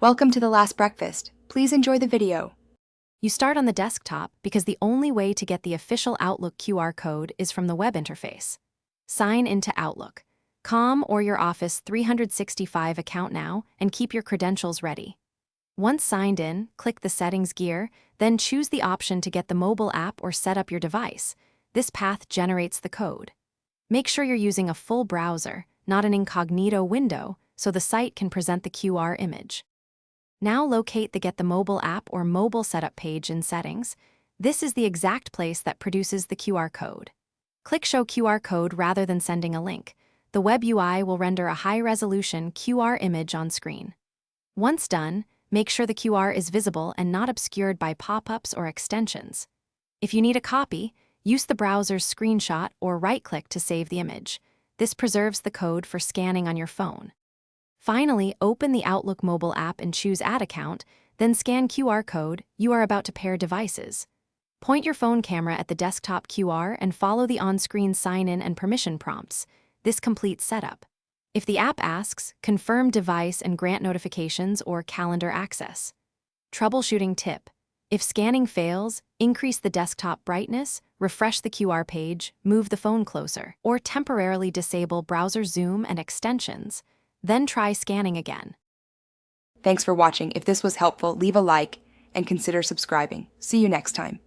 Welcome to The Last Breakfast. Please enjoy the video. You start on the desktop because the only way to get the official Outlook QR code is from the web interface. Sign into Outlook.com or your Office 365 account now and keep your credentials ready. Once signed in, click the Settings gear, then choose the option to get the mobile app or set up your device. This path generates the code. Make sure you're using a full browser, not an incognito window, so the site can present the QR image. Now locate the Get the Mobile app or mobile setup page in Settings. This is the exact place that produces the QR code. Click Show QR code rather than sending a link. The web UI will render a high-resolution QR image on screen. Once done, make sure the QR is visible and not obscured by pop-ups or extensions. If you need a copy, use the browser's screenshot or right-click to save the image. This preserves the code for scanning on your phone. Finally, open the Outlook mobile app and choose Add Account, then scan QR code. You are about to pair devices. Point your phone camera at the desktop QR and follow the on-screen sign-in and permission prompts. This completes setup. If the app asks, confirm device and grant notifications or calendar access. Troubleshooting tip. If scanning fails, increase the desktop brightness, refresh the QR page, move the phone closer, or temporarily disable browser zoom and extensions. Then try scanning again. Thanks for watching. If this was helpful, leave a like and consider subscribing. See you next time.